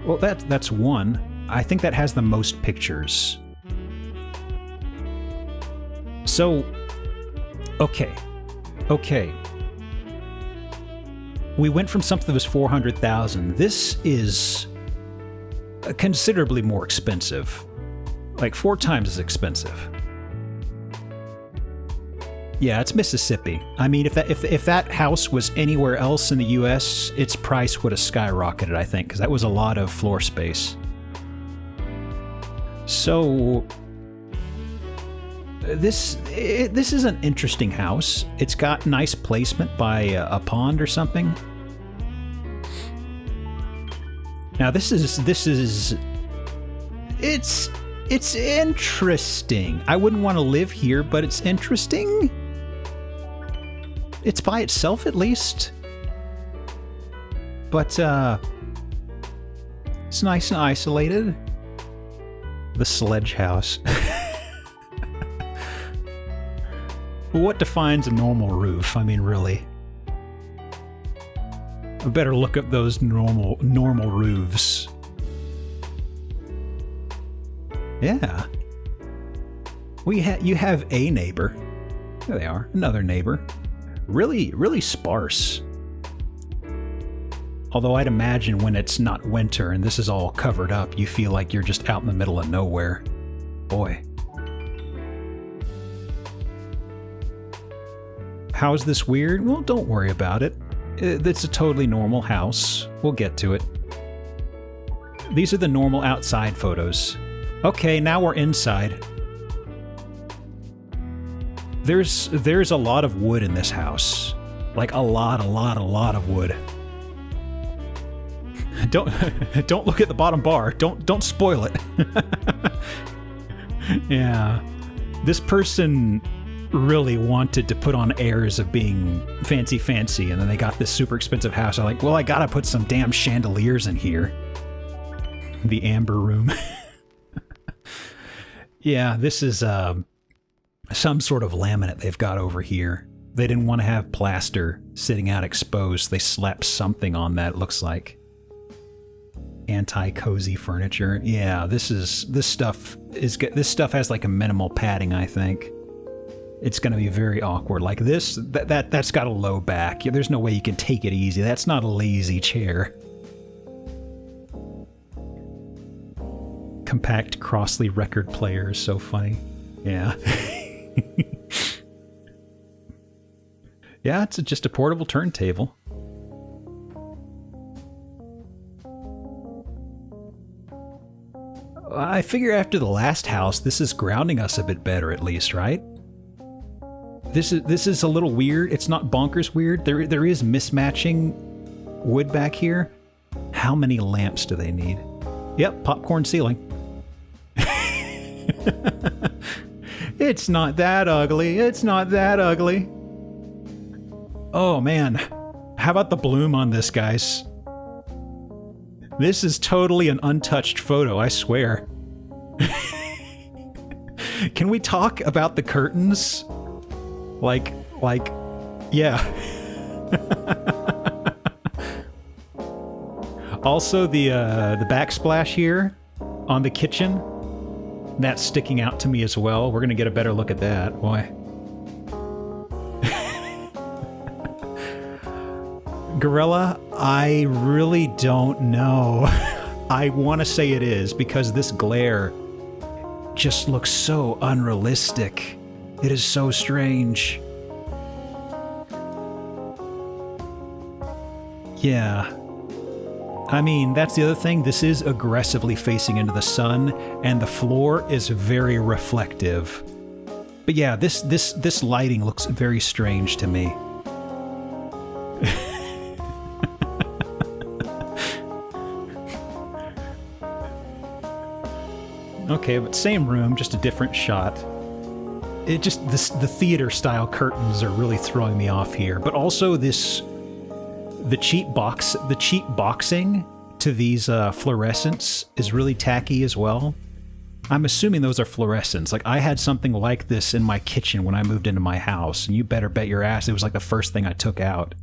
Well, that's one. I think that has the most pictures. So, okay. We went from something that was 400,000. This is considerably more expensive. Like 4 times as expensive. Yeah, it's Mississippi. I mean, if that house was anywhere else in the U.S., its price would have skyrocketed, I think, because that was a lot of floor space. So, this is an interesting house. It's got nice placement by a pond or something. Now, it's interesting. I wouldn't want to live here, but it's interesting. It's by itself, at least. But, it's nice and isolated. The sledge house. What defines a normal roof? I mean, really. I better look up those normal roofs. Yeah. You have a neighbor. There they are. Another neighbor. Really, really sparse. Although I'd imagine when it's not winter and this is all covered up, you feel like you're just out in the middle of nowhere. Boy. How's this weird? Well, don't worry about it. It's a totally normal house. We'll get to it. These are the normal outside photos. Okay, now we're inside. There's a lot of wood in this house. Like a lot of wood. Don't look at the bottom bar. Don't spoil it. Yeah. This person really wanted to put on airs of being fancy, and then they got this super expensive house. I'm like, well, I gotta put some damn chandeliers in here. The amber room. Yeah, this is some sort of laminate they've got over here. They didn't want to have plaster sitting out exposed. They slapped something on that, it looks like. Anti-cozy furniture. Yeah, this stuff has like a minimal padding, I think. It's going to be very awkward. Like this, that's got a low back. There's no way you can take it easy. That's not a lazy chair. Compact Crossley record player is so funny. Yeah. Yeah, it's just a portable turntable. I figure after the last house, this is grounding us a bit better, at least, right? This is a little weird. It's not bonkers weird. There is mismatching wood back here. How many lamps do they need? Yep, popcorn ceiling. It's not that ugly. It's not that ugly. Oh man, how about the bloom on this, guys? This is totally an untouched photo, I swear. Can we talk about the curtains? Like, yeah. Also, the backsplash here on the kitchen, that's sticking out to me as well. We're gonna get a better look at that. Boy. Gorilla, I really don't know. I want to say it is, because this glare just looks so unrealistic. It is so strange. Yeah. I mean, that's the other thing. This is aggressively facing into the sun, and the floor is very reflective. But yeah, this lighting looks very strange to me. Okay, but same room, just a different shot. It just, the theater style curtains are really throwing me off here. But also the cheap boxing to these fluorescents is really tacky as well. I'm assuming those are fluorescents. Like, I had something like this in my kitchen when I moved into my house, and you better bet your ass it was like the first thing I took out.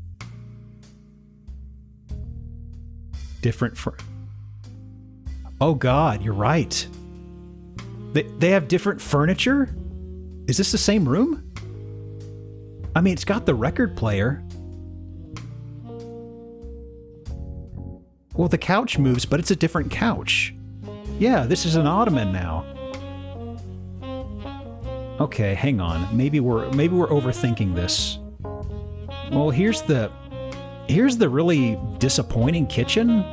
Different for... Oh God, you're right. They have different furniture? Is this the same room? I mean, it's got the record player. Well, the couch moves, but it's a different couch. Yeah, this is an ottoman now. Okay, hang on. Maybe we're overthinking this. Well, here's the really disappointing kitchen.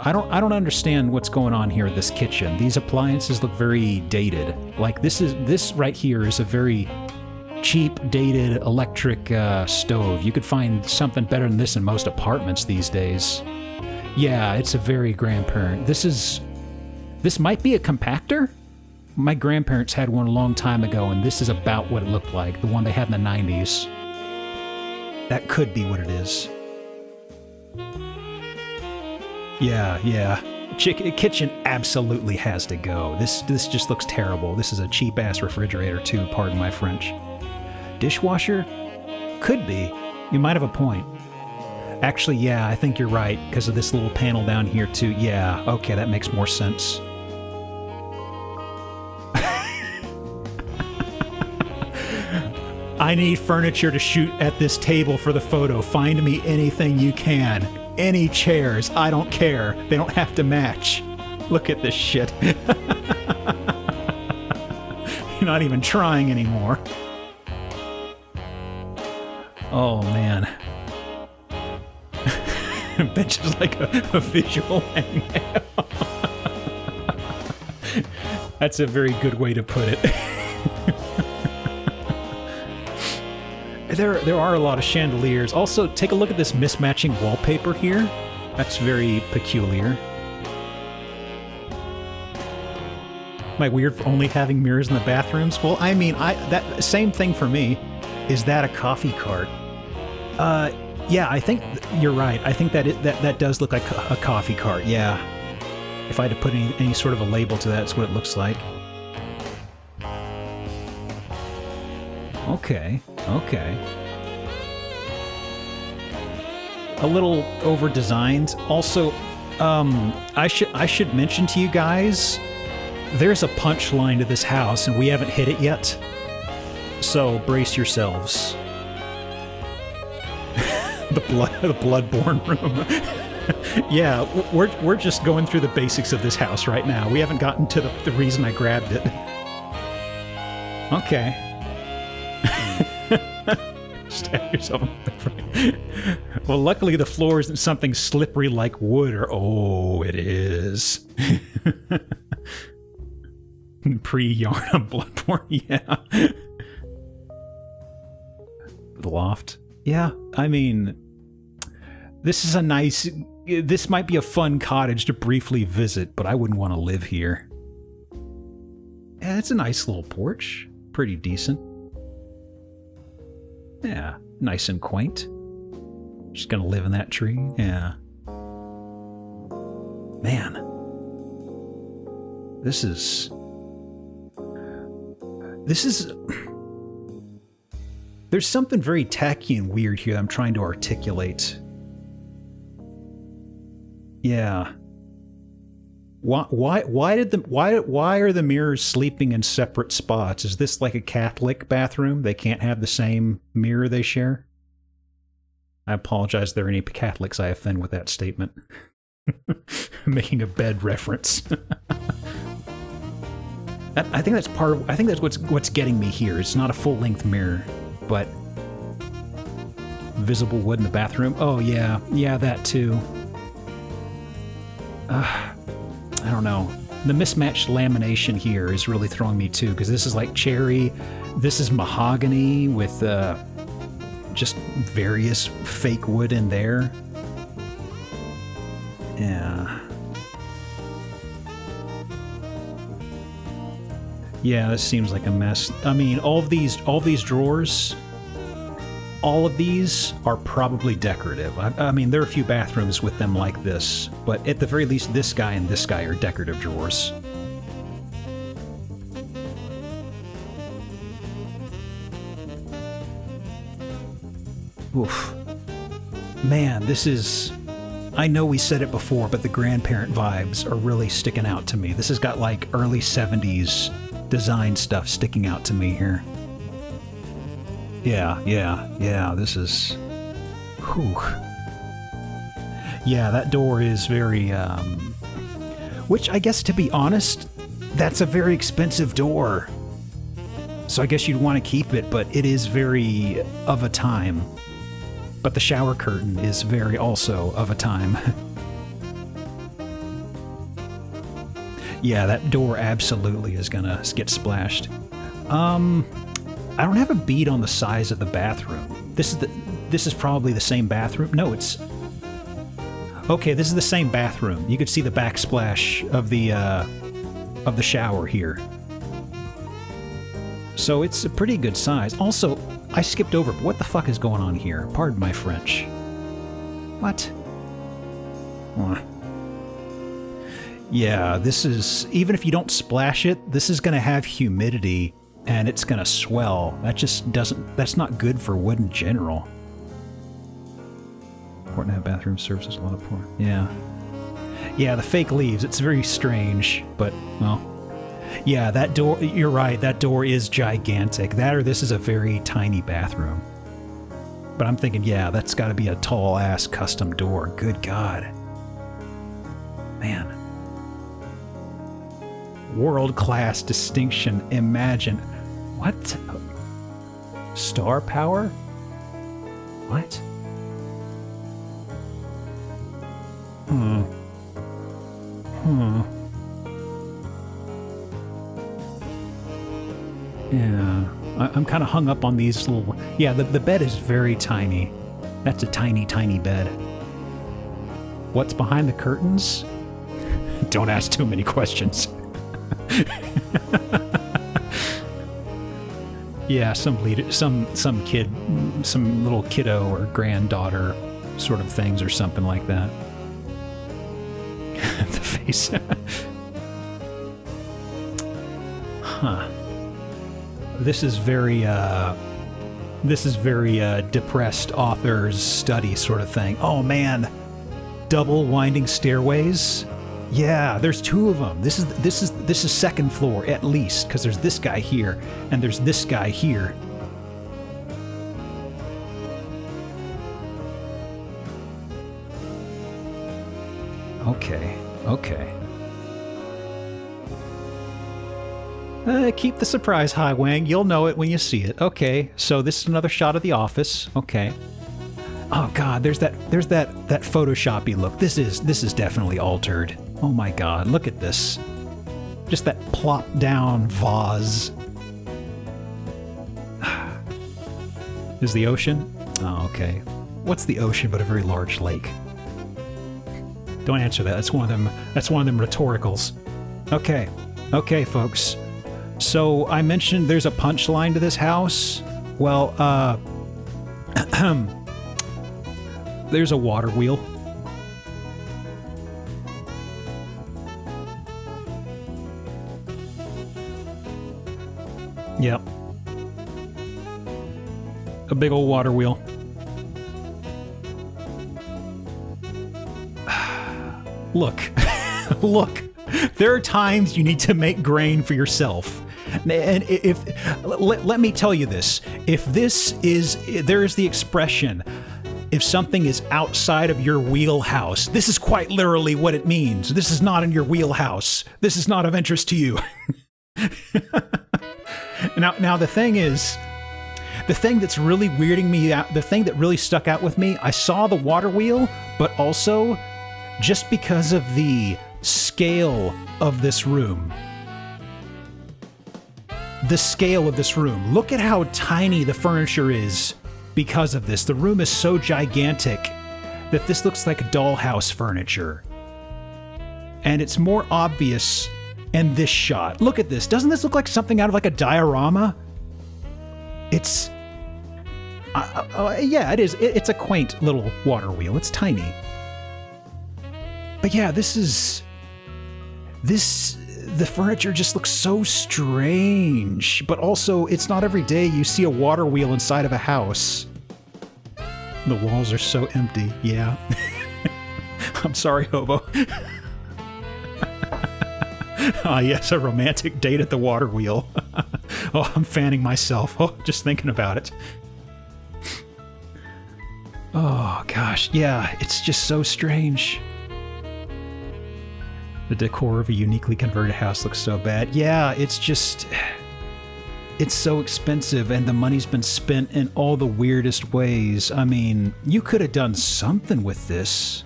I don't understand what's going on here with this kitchen. These appliances look very dated. Like this right here is a very cheap, dated electric stove. You could find something better than this in most apartments these days. Yeah, it's a very grandparent. This might be a compactor? My grandparents had one a long time ago, and this is about what it looked like, the one they had in the 90s. That could be what it is. Yeah. Kitchen absolutely has to go. This just looks terrible. This is a cheap-ass refrigerator, too, pardon my French. Dishwasher? Could be. You might have a point. Actually, yeah, I think you're right, because of this little panel down here, too. Yeah, okay, that makes more sense. I need furniture to shoot at this table for the photo. Find me anything you can. Any chairs, I don't care. They don't have to match. Look at this shit. You're not even trying anymore. Oh, man. Bench is like a visual hangnail. That's a very good way to put it. There are a lot of chandeliers. Also, take a look at this mismatching wallpaper here. That's very peculiar. Am I weird for only having mirrors in the bathrooms? Well, I mean, that same thing for me. Is that a coffee cart? Yeah, I think you're right. I think that does look like a coffee cart. Yeah. If I had to put any sort of a label to that, that's what it looks like. Okay. A little over-designed. Also, I should mention to you guys, there's a punchline to this house, and we haven't hit it yet. So brace yourselves. the Bloodborne room. Yeah, we're just going through the basics of this house right now. We haven't gotten to the reason I grabbed it. Okay. Stab yourself in the face. Well, luckily the floor isn't something slippery like wood or... Oh, it is. Pre-yarn on Bloodborne, yeah. The loft. Yeah, I mean... This is a nice... This might be a fun cottage to briefly visit, but I wouldn't want to live here. Yeah, it's a nice little porch. Pretty decent. Yeah, nice and quaint. Just gonna live in that tree, yeah. Man. This is... There's something very tacky and weird here that I'm trying to articulate. Yeah. Why are the mirrors sleeping in separate spots? Is this like a Catholic bathroom? They can't have the same mirror they share? I apologize if there are any Catholics I offend with that statement. Making a bed reference. I think that's what's getting me here. It's not a full-length mirror, but visible wood in the bathroom. Oh yeah, that too. I don't know. The mismatched lamination here is really throwing me too, because this is like cherry, this is mahogany with just various fake wood in there. Yeah. Yeah, this seems like a mess. I mean, all of these drawers, all of these are probably decorative. I mean, there are a few bathrooms with them like this, but at the very least, this guy and this guy are decorative drawers. Oof. Man, this is I know we said it before, but the grandparent vibes are really sticking out to me. This has got like early 70s design stuff sticking out to me here. Yeah, this is... Whew. Yeah, that door is very, which I guess, to be honest, that's a very expensive door. So I guess you'd want to keep it, but it is very of a time. But the shower curtain is very also of a time. Yeah, that door absolutely is gonna get splashed. I don't have a bead on the size of the bathroom. This is probably the same bathroom. No, it's... Okay, this is the same bathroom. You could see the backsplash of the shower here. So it's a pretty good size. Also, I skipped over, but what the fuck is going on here? Pardon my French. What? Yeah, this is... Even if you don't splash it, this is going to have humidity, and it's going to swell. That just doesn't... That's not good for wood in general. Important to have bathroom serves as a lot of porn. Yeah. Yeah, the fake leaves. It's very strange, but, well... Yeah, that door... You're right, that door is gigantic. That or this is a very tiny bathroom. But I'm thinking, yeah, that's got to be a tall-ass custom door. Good God. Man. World-class distinction. Imagine. What? Star power? What? Yeah, I'm kind of hung up on these little... Yeah, the bed is very tiny. That's a tiny, tiny bed. What's behind the curtains? Don't ask too many questions. Yeah, some kid, some little kiddo or granddaughter sort of things or something like that. The face. Huh. This is very depressed author's study sort of thing. Oh man, double winding stairways. Yeah, there's two of them. This is second floor at least, because there's this guy here and there's this guy here. Okay. Keep the surprise high, Wang. You'll know it when you see it. Okay, so this is another shot of the office. Okay. Oh God, there's that Photoshoppy look. This is definitely altered. Oh my God, look at this. Just that plop down vase. Is the ocean? Oh, okay. What's the ocean but a very large lake? Don't answer that. That's one of them rhetoricals. Okay, folks. So I mentioned there's a punchline to this house. Well, there's a water wheel. Yep. A big old water wheel. Look. Look. There are times you need to make grain for yourself. And let me tell you this. If there is the expression, if something is outside of your wheelhouse, this is quite literally what it means. This is not in your wheelhouse. This is not of interest to you. Now the thing is, the thing that's really weirding me out, the thing that really stuck out with me, I saw the water wheel, but also just because of the scale of this room. The scale of this room. Look at how tiny the furniture is because of this. The room is so gigantic that this looks like dollhouse furniture. And it's more obvious in this shot. Look at this. Doesn't this look like something out of like a diorama? It's... yeah, it is. It's a quaint little water wheel. It's tiny. But yeah, the furniture just looks so strange, but also it's not every day you see a water wheel inside of a house. The walls are so empty, yeah. I'm sorry, hobo. Ah, yes, a romantic date at the Waterwheel. Oh, I'm fanning myself. Oh, just thinking about it. Oh, gosh. Yeah, it's just so strange. The decor of a uniquely converted house looks so bad. Yeah, it's just... It's so expensive, and the money's been spent in all the weirdest ways. I mean, you could have done something with this.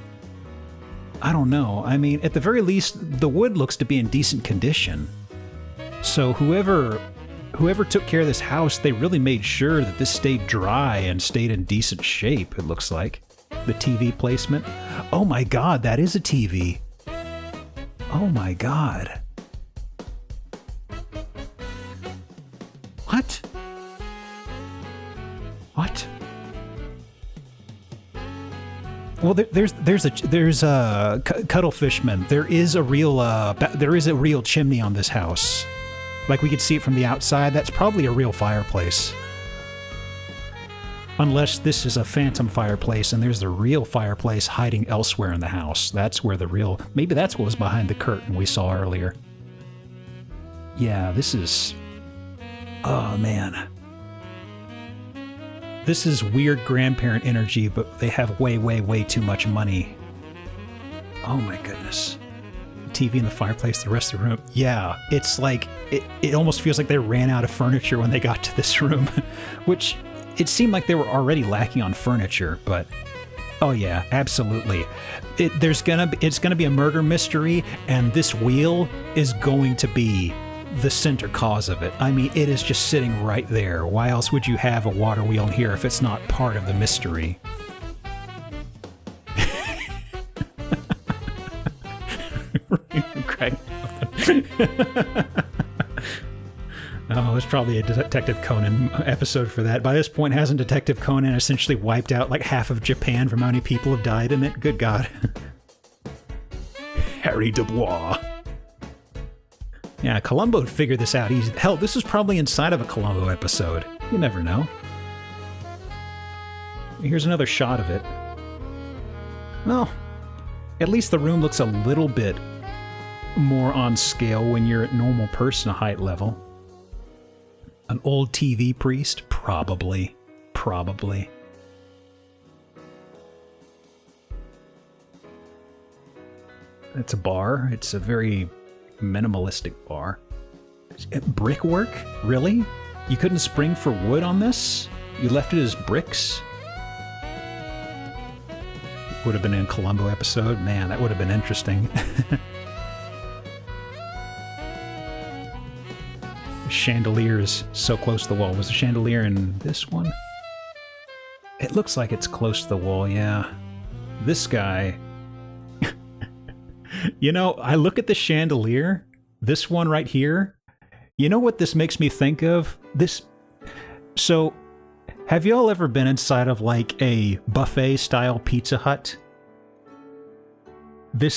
I don't know. I mean, at the very least, the wood looks to be in decent condition. So whoever took care of this house, they really made sure that this stayed dry and stayed in decent shape, it looks like. The TV placement. Oh my god, that is a TV. Oh my god. What? What? Well, there's a Cuttlefishman. There is a real chimney on this house. Like, we could see it from the outside. That's probably a real fireplace. Unless this is a phantom fireplace and there's the real fireplace hiding elsewhere in the house. That's where the real... Maybe that's what was behind the curtain we saw earlier. Yeah, this is... Oh, man. This is weird grandparent energy, but they have way, way, way too much money. Oh my goodness. The TV in the fireplace, the rest of the room. Yeah, it's like... It almost feels like they ran out of furniture when they got to this room. Which... It seemed like they were already lacking on furniture, but oh yeah, absolutely. It's gonna be a murder mystery, and this wheel is going to be the center cause of it. I mean, it is just sitting right there. Why else would you have a water wheel in here if it's not part of the mystery? Craig. Oh, there's probably a Detective Conan episode for that. By this point, hasn't Detective Conan essentially wiped out like half of Japan from how many people have died in it? Good God. Harry Dubois. Yeah, Columbo figured this out easy. Hell, this is probably inside of a Columbo episode. You never know. Here's another shot of it. Well, at least the room looks a little bit more on scale when you're at normal person height level. An old TV priest? Probably. Probably. It's a bar. It's a very minimalistic bar. Brickwork? Really? You couldn't spring for wood on this? You left it as bricks? Would have been in a Columbo episode. Man, that would have been interesting. Chandeliers so close to the wall. Was the chandelier in this one? It looks like it's close to the wall, yeah. This guy... You know, I look at the chandelier, this one right here. You know what this makes me think of? This... So, have y'all ever been inside of like a buffet-style Pizza Hut? The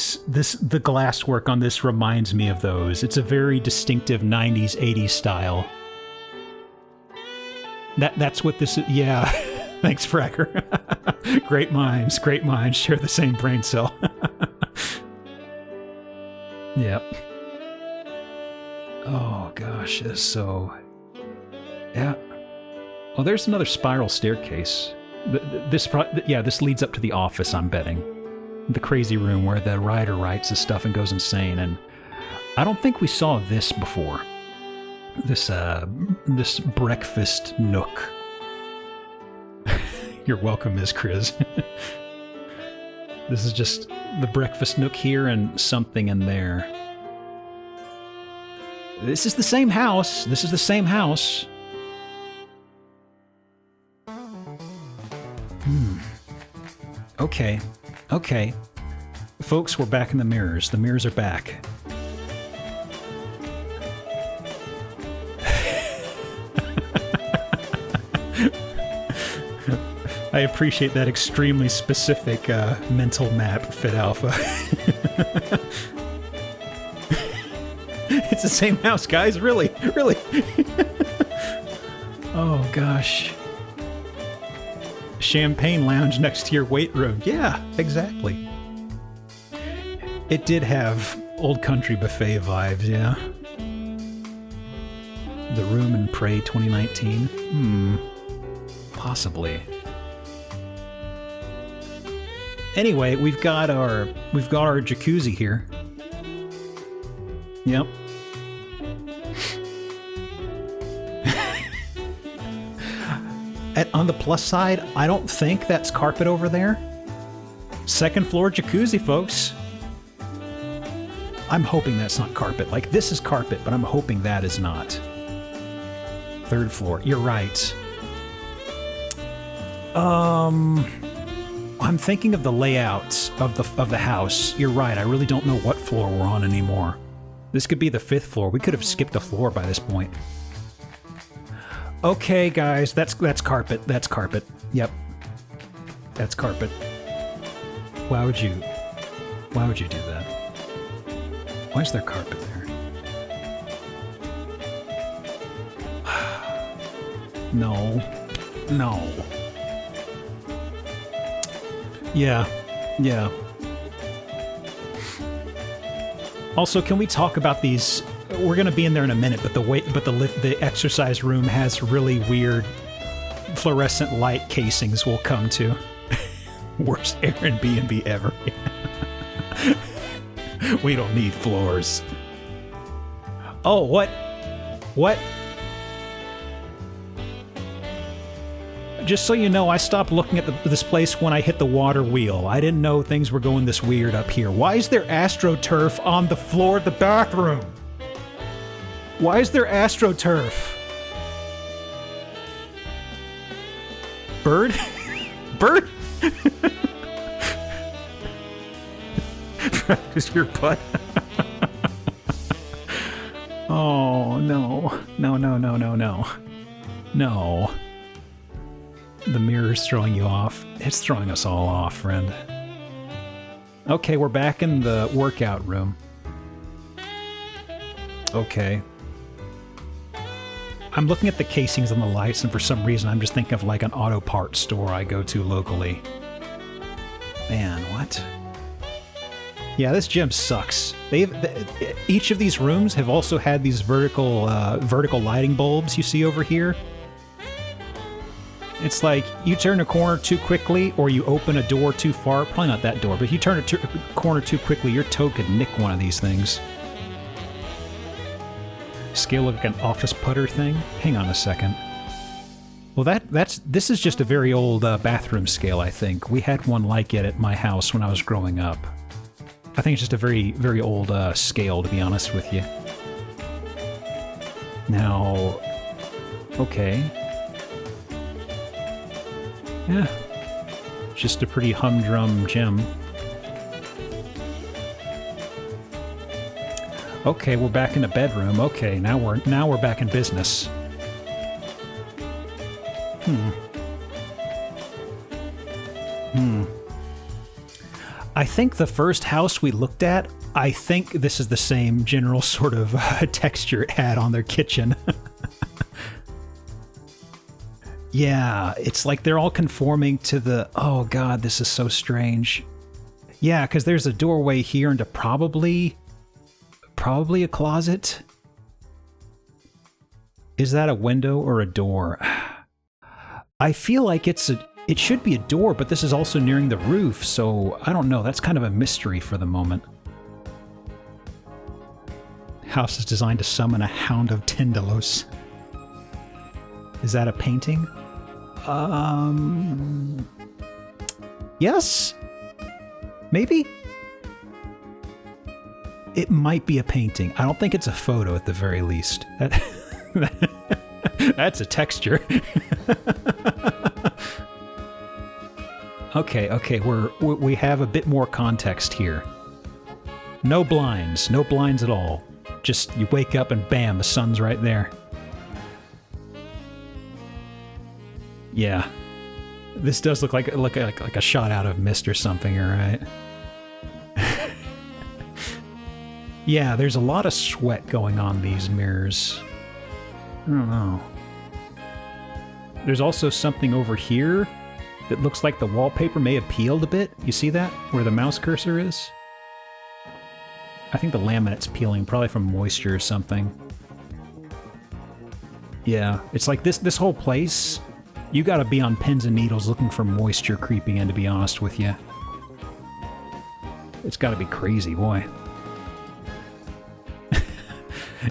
glasswork on this reminds me of those. It's a very distinctive 90s, 80s style. That's what this is. Yeah. Thanks, Fracker. Great minds share the same brain cell. Yep. Oh, gosh. So... Yeah. Oh, there's another spiral staircase. This leads up to the office, I'm betting. The crazy room where the writer writes his stuff and goes insane, and I don't think we saw this before. This breakfast nook. You're welcome, Ms. Chris. This is just the breakfast nook here and something in there. This is the same house. This is the same house. Okay. Okay. Folks, we're back in the mirrors. The mirrors are back. I appreciate that extremely specific mental map, Fit Alpha. It's the same house, guys. Really? Really? Oh, gosh. Champagne lounge next to your weight room. Yeah, exactly. It did have Old Country Buffet vibes, yeah. The Room in Prey 2019? Possibly. Anyway, we've got our jacuzzi here. Yep. And on the plus side, I don't think that's carpet over there. Second floor jacuzzi, folks. I'm hoping that's not carpet. Like, this is carpet, but I'm hoping that is not. Third floor. You're right. I'm thinking of the layout of the house. You're right. I really don't know what floor we're on anymore. This could be the 5th floor. We could have skipped a floor by this point. Okay, guys, that's carpet. That's carpet. Yep. That's carpet. Why would you do that? Why is there carpet there? No. No. Yeah. Yeah. Also, can we talk about these? We're going to be in there in a minute, but the exercise room has really weird fluorescent light casings we'll come to. Worst Airbnb ever. We don't need floors. Oh, what? What? Just so you know, I stopped looking at this place when I hit the water wheel. I didn't know things were going this weird up here. Why is there AstroTurf on the floor of the bathroom? Why is there AstroTurf? Bird? Bird? Practice your butt. Oh, no. No, no, no, no, no. No. The mirror's throwing you off. It's throwing us all off, friend. Okay, we're back in the workout room. Okay. I'm looking at the casings on the lights, and for some reason I'm just thinking of like an auto parts store I go to locally. Man, what? Yeah, this gym sucks. Each of these rooms have also had these vertical lighting bulbs you see over here. It's like you turn a corner too quickly, or you open a door too far. Probably not that door, but if you turn a corner too quickly, your toe could nick one of these things. Scale like an office putter thing? Hang on a second. Well, this is just a very old bathroom scale, I think. We had one like it at my house when I was growing up. I think it's just a very, very old scale, to be honest with you. Now, okay. Yeah. Just a pretty humdrum gym. Okay, we're back in the bedroom. Okay, now we're back in business. I think the first house we looked at, I think this is the same general sort of texture it had on their kitchen. Yeah, it's like they're all conforming to the... Oh god, this is so strange. Yeah, because there's a doorway here into probably a closet. Is that a window or a door? I feel like it should be a door, but this is also nearing the roof, so I don't know. That's kind of a mystery for the moment. House is designed to summon a hound of Tindalos. Is that a painting? Yes? Maybe? It might be a painting. I don't think it's a photo at the very least. That's a texture. Okay, we have a bit more context here. No blinds at all. Just you wake up and bam, the sun's right there. Yeah, this does look like a shot out of Mist or something, all right? Yeah, there's a lot of sweat going on these mirrors. I don't know. There's also something over here that looks like the wallpaper may have peeled a bit. You see that? Where the mouse cursor is? I think the laminate's peeling, probably from moisture or something. Yeah, it's like this whole place, you gotta be on pins and needles looking for moisture creeping in, to be honest with you. It's gotta be crazy, boy.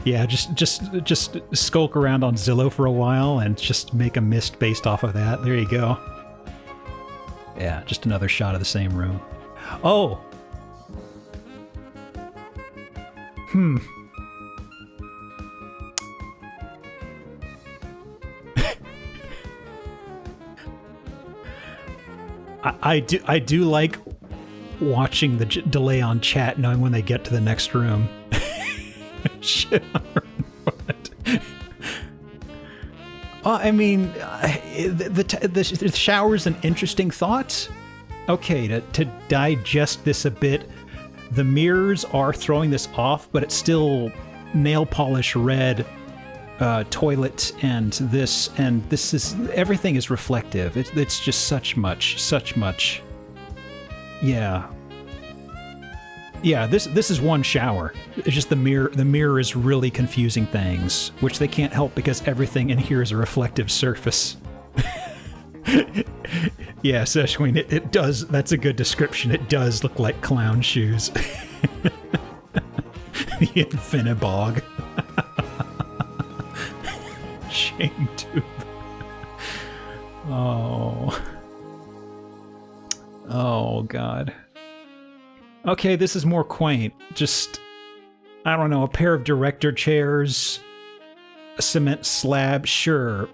Yeah, just skulk around on Zillow for a while and just make a mist based off of that. There you go. Yeah, just another shot of the same room. Oh! I do like watching the delay on chat, knowing when they get to the next room. Shit. I mean, the shower's an interesting thought. Okay, to digest this a bit, the mirrors are throwing this off, but it's still nail polish red toilet, and this is, everything is reflective. It's just such much. Yeah. Yeah, this is one shower. It's just the mirror is really confusing things, which they can't help because everything in here is a reflective surface. Yeah, Seshween, it does, that's a good description. It does look like clown shoes. The Infinibog. Shame tube. Oh, God. Okay, this is more quaint. Just, I don't know, a pair of director chairs, a cement slab, sure,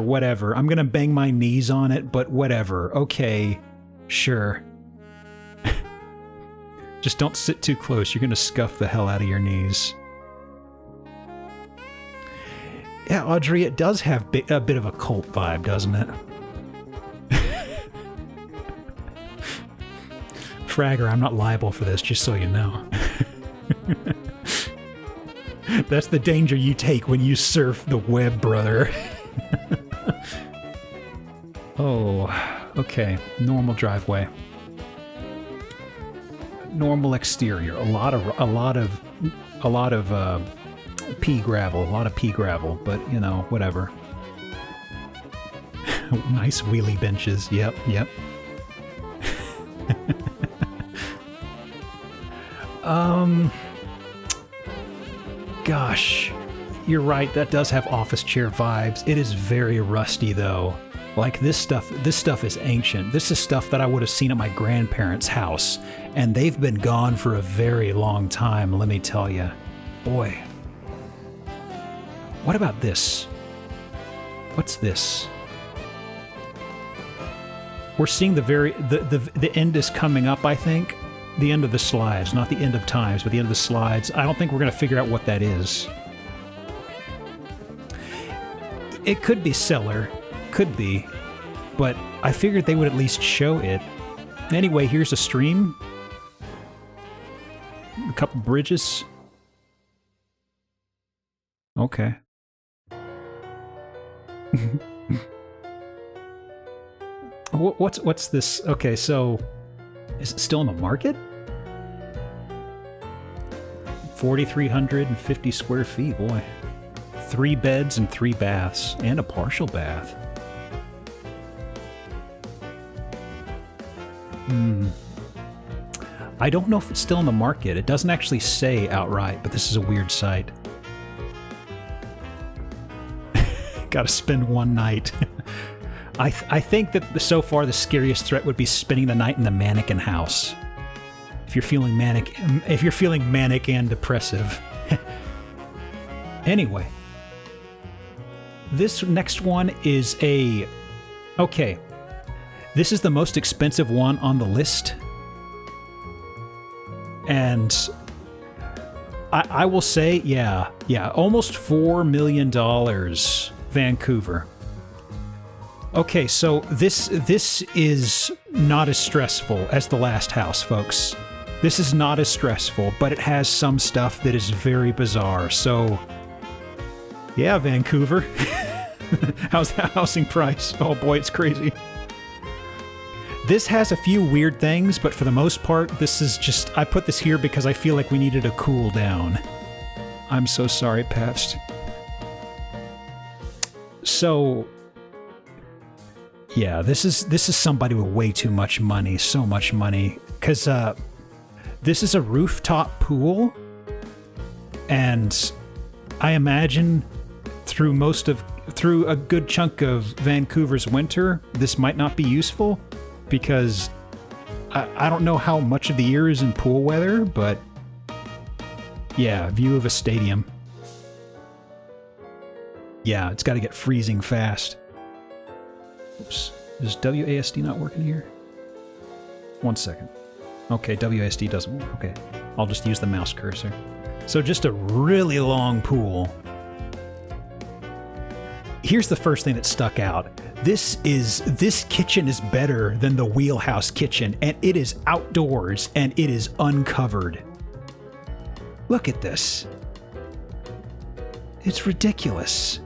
whatever. I'm gonna bang my knees on it, but whatever. Okay, sure. Just don't sit too close. You're gonna scuff the hell out of your knees. Yeah, Audrey, it does have a bit of a cult vibe, doesn't it? Fragger, I'm not liable for this, just so you know. That's the danger you take when you surf the web, brother. Oh, okay. Normal driveway. Normal exterior. A lot of pea gravel. A lot of pea gravel, but you know, whatever. Nice wheelie benches. Yep. Gosh, you're right, that does have office chair vibes. It is very rusty though. Like this stuff is ancient. This is stuff that I would have seen at my grandparents' house, and they've been gone for a very long time, let me tell you. Boy. What about this? What's this? We're seeing the end is coming up, I think. The end of the slides, not the end of times, but the end of the slides. I don't think we're going to figure out what that is. It could be cellar, could be, but I figured they would at least show it. Anyway, here's a stream. A couple bridges. Okay. What's this? Okay, so is it still in the market? 4,350 square feet, boy. 3 beds and 3 baths, and a partial bath. I don't know if it's still in the market. It doesn't actually say outright, but this is a weird site. Gotta spend one night. I think that so far the scariest threat would be spending the night in the mannequin house. If you're feeling manic and depressive. Anyway, this next one is okay. This is the most expensive one on the list, and I will say, yeah, almost $4 million, Vancouver. Okay, so this is not as stressful as the last house, folks. This is not as stressful, but it has some stuff that is very bizarre. So, yeah, Vancouver. How's that housing price? Oh boy, it's crazy. This has a few weird things, but for the most part, this is just... I put this here because I feel like we needed a cool down. I'm so sorry, Pabst. So... yeah, this is somebody with way too much money. So much money. Because, this is a rooftop pool. And I imagine through a good chunk of Vancouver's winter, this might not be useful. Because I don't know how much of the year is in pool weather, but yeah, view of a stadium. Yeah, it's got to get freezing fast. Oops, is WASD not working here? 1 second. Okay, WASD doesn't work. Okay, I'll just use the mouse cursor. So just a really long pool. Here's the first thing that stuck out. This kitchen is better than the Wheelhouse kitchen, and it is outdoors, and it is uncovered. Look at this. It's ridiculous.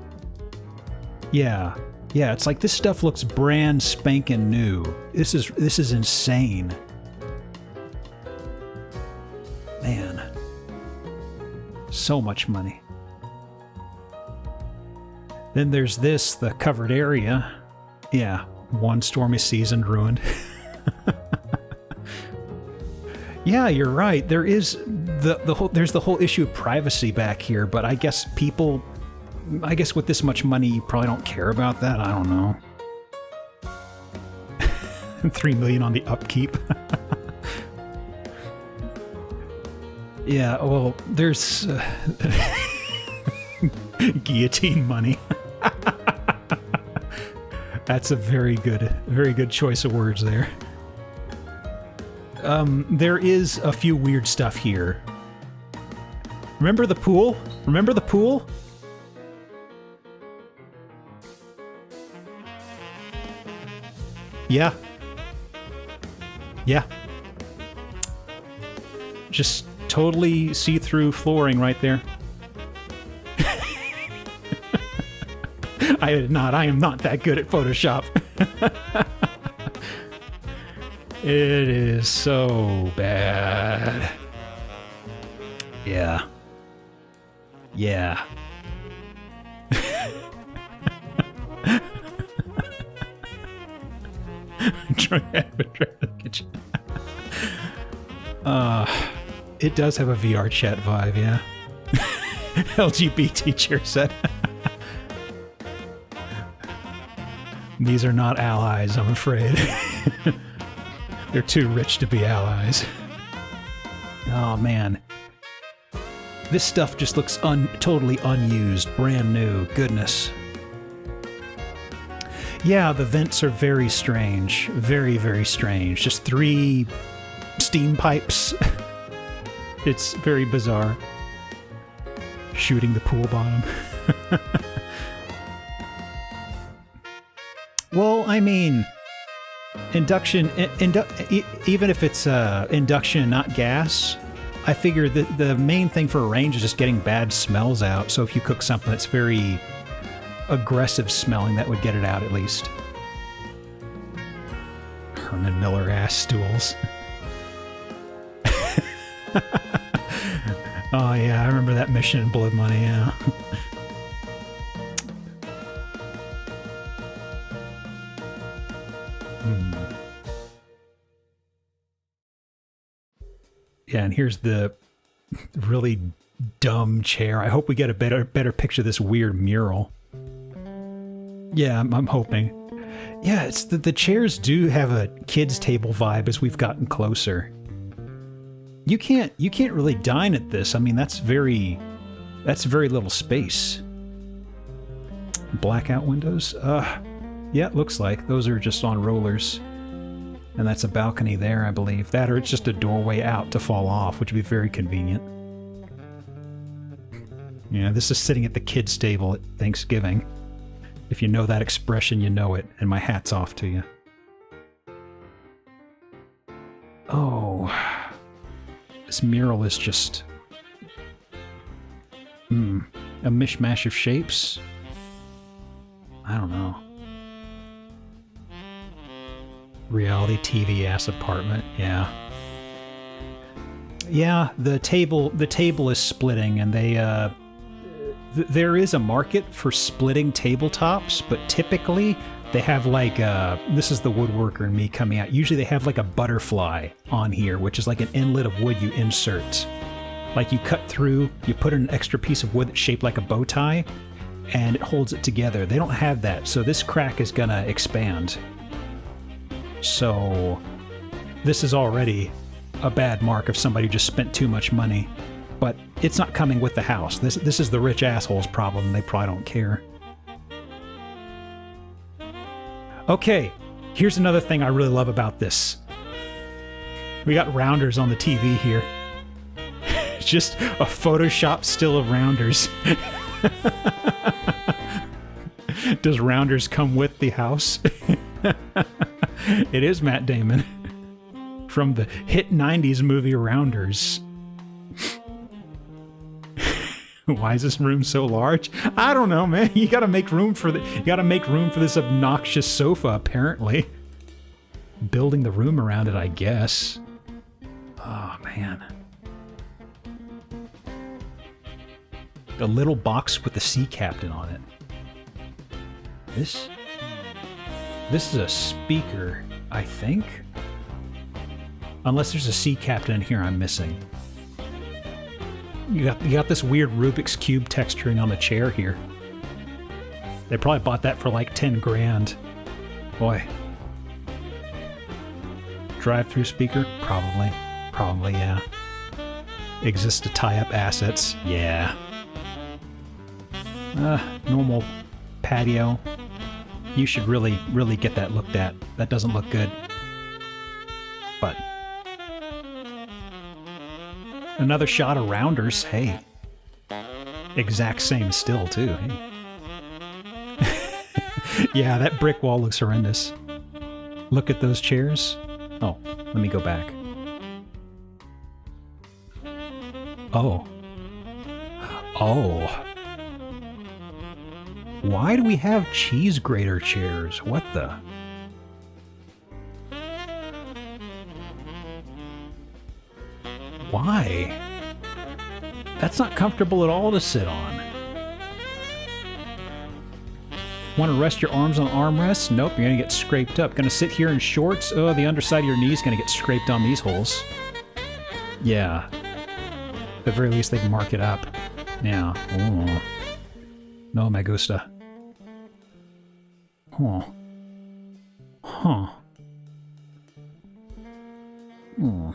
Yeah, it's like this stuff looks brand spanking new. This is insane. Man. So much money. Then there's this, the covered area. Yeah, one stormy season ruined. Yeah, you're right. There is there's the whole issue of privacy back here, but I guess with this much money, you probably don't care about that. I don't know. $3 million on the upkeep. Yeah, well, there's guillotine money. That's a very good choice of words there. There is a few weird stuff here. Remember the pool? Remember the pool? Yeah. Yeah. Just totally see-through flooring right there. I am not that good at Photoshop. It is so bad. Yeah. Yeah. It does have a VR chat vibe, yeah. LGBT chair set. These are not allies, I'm afraid. They're too rich to be allies. Oh, man. This stuff just looks totally unused, brand new. Goodness. Yeah, the vents are very strange. Very, very strange. Just 3 steam pipes. It's very bizarre. Shooting the pool bottom. Well, I mean, induction, even if it's induction, not gas, I figure that the main thing for a range is just getting bad smells out. So if you cook something that's very aggressive smelling, that would get it out at least. Herman Miller ass stools. Oh yeah, I remember that mission in Blood Money, yeah. Yeah, and here's the really dumb chair. I hope we get a better picture of this weird mural. Yeah, I'm hoping. Yeah, it's the chairs do have a kids' table vibe as we've gotten closer. You can't really dine at this. I mean, that's very little space. Blackout windows? Yeah, it looks like those are just on rollers. And that's a balcony there, I believe. That or it's just a doorway out to fall off, which would be very convenient. Yeah, this is sitting at the kids' table at Thanksgiving. If you know that expression, you know it, and my hat's off to you. Oh. This mural is just... a mishmash of shapes? I don't know. Reality TV ass apartment. Yeah. Yeah, the table is splitting, and there is a market for splitting tabletops, but typically they have like this is the woodworker in me coming out. Usually they have like a butterfly on here, which is like an inlet of wood you insert. Like you cut through, you put in an extra piece of wood that's shaped like a bow tie, and it holds it together. They don't have that, so this crack is gonna expand. So this is already a bad mark of somebody who just spent too much money. But it's not coming with the house. This is the rich asshole's problem, and they probably don't care. Okay, here's another thing I really love about this. We got Rounders on the TV here. It's just a Photoshop still of Rounders. Does Rounders come with the house? It is Matt Damon. From the hit 90s movie Rounders. Why is this room so large? I don't know, man. You gotta make room for this obnoxious sofa, apparently. Building the room around it, I guess. Oh, man. A little box with the sea captain on it. This is a speaker, I think. Unless there's a sea captain in here I'm missing. You got this weird Rubik's Cube texturing on the chair here. They probably bought that for like 10 grand. Boy. Drive-through speaker? Probably. Probably, yeah. Exists to tie up assets? Yeah. Normal patio. You should really, really get that looked at. That doesn't look good. But another shot of Rounders. Hey. Exact same still, too. Hey. Yeah, that brick wall looks horrendous. Look at those chairs. Oh, let me go back. Oh. Oh. Why do we have cheese grater chairs? What the? Why? That's not comfortable at all to sit on. Want to rest your arms on armrests? Nope, you're gonna get scraped up. Gonna sit here in shorts? Oh, the underside of your knee's gonna get scraped on these holes. Yeah. At the very least, they can mark it up. Yeah. Oh. No me gusta. Huh. Huh. Hmm.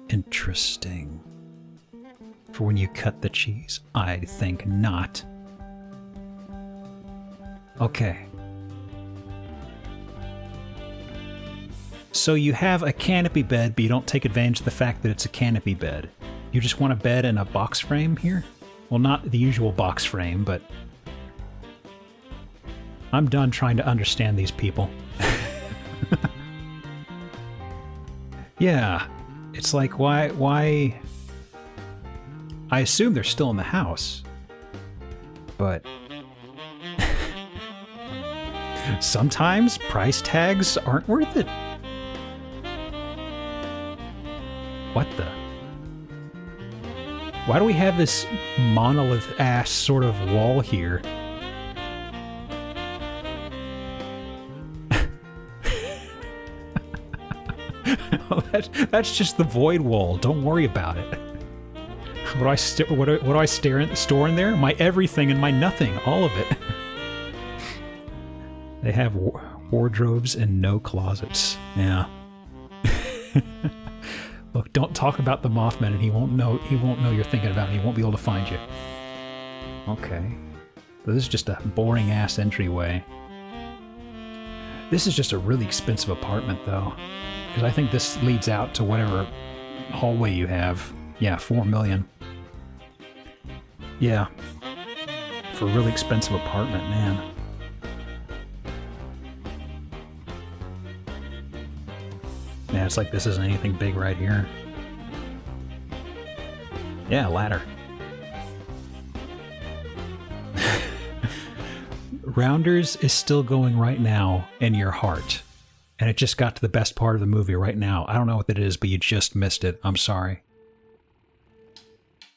Interesting. For when you cut the cheese? I think not. Okay. So you have a canopy bed, but you don't take advantage of the fact that it's a canopy bed. You just want a bed and a box frame here? Well, not the usual box frame, but I'm done trying to understand these people. Yeah. It's like, why... I assume they're still in the house. But... sometimes price tags aren't worth it. What the? Why do we have this monolith-ass sort of wall here? Oh, that's just the void wall. Don't worry about it. What do I store in there? My everything and my nothing. All of it. They have wardrobes and no closets. Yeah. Look, don't talk about the Mothman, and he won't know you're thinking about him. He won't be able to find you. Okay. So this is just a boring ass entryway. This is just a really expensive apartment, though, because I think this leads out to whatever hallway you have. Yeah, $4 million. Yeah. For a really expensive apartment, man. Yeah, it's like this isn't anything big right here. Yeah, ladder. Rounders is still going right now in your heart. And it just got to the best part of the movie right now. I don't know what that is, but you just missed it. I'm sorry.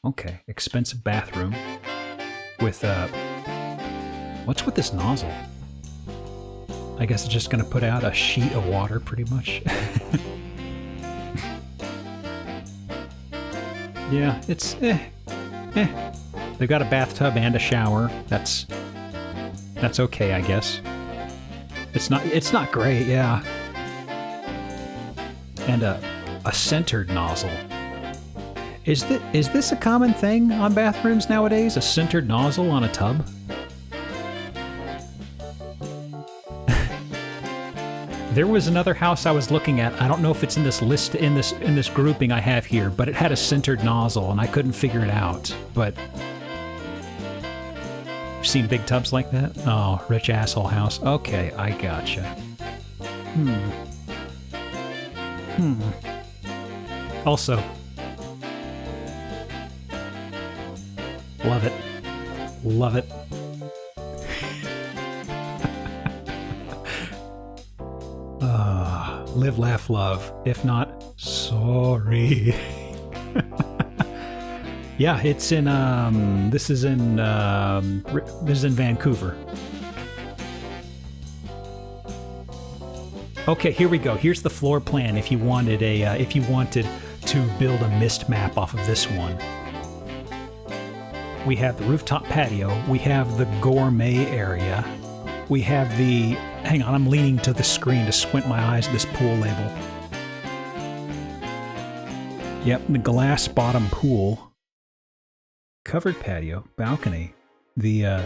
Okay, expensive bathroom with, what's with this nozzle? I guess it's just going to put out a sheet of water, pretty much. Yeah, it's, They've got a bathtub and a shower. That's okay, I guess. It's not great, yeah. And a centered nozzle. Is this a common thing on bathrooms nowadays? A centered nozzle on a tub? There was another house I was looking at. I don't know if it's in this list, in this grouping I have here, but it had a centered nozzle and I couldn't figure it out. But you've seen big tubs like that? Oh, rich asshole house. Okay, I gotcha. Also, love it. Love it. Live, laugh, love. If not, sorry. Yeah, it's in, this is in Vancouver. Okay, here we go. Here's the floor plan if you wanted to build a mist map off of this one. We have the rooftop patio. We have the gourmet area. We have the... Hang on, I'm leaning to the screen to squint my eyes at this pool label. Yep, the glass bottom pool. Covered patio, balcony. The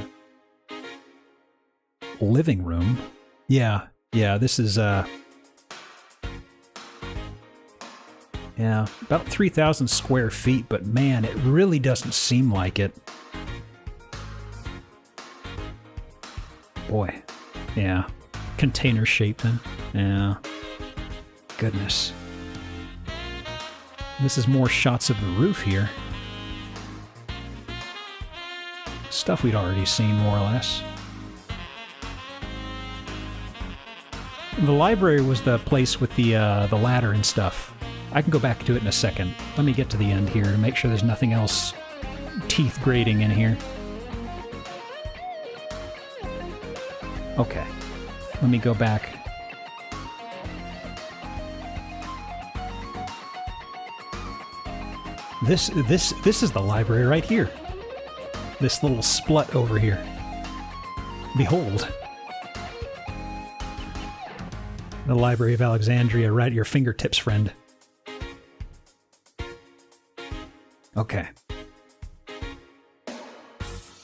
living room. Yeah, this is yeah, about 3,000 square feet, but man, it really doesn't seem like it. Boy, yeah. Container shape then. Yeah. Goodness. This is more shots of the roof here. Stuff we'd already seen, more or less. The library was the place with the ladder and stuff. I can go back to it in a second. Let me get to the end here to make sure there's nothing else teeth grating in here. Okay. Let me go back. This is the library right here. This little splut over here. Behold. The Library of Alexandria right at your fingertips, friend. Okay.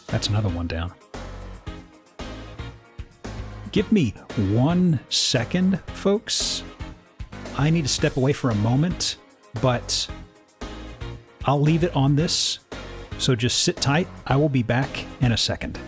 That's another one down. Give me 1 second, folks. I need to step away for a moment, but I'll leave it on this, so just sit tight. I will be back in a second.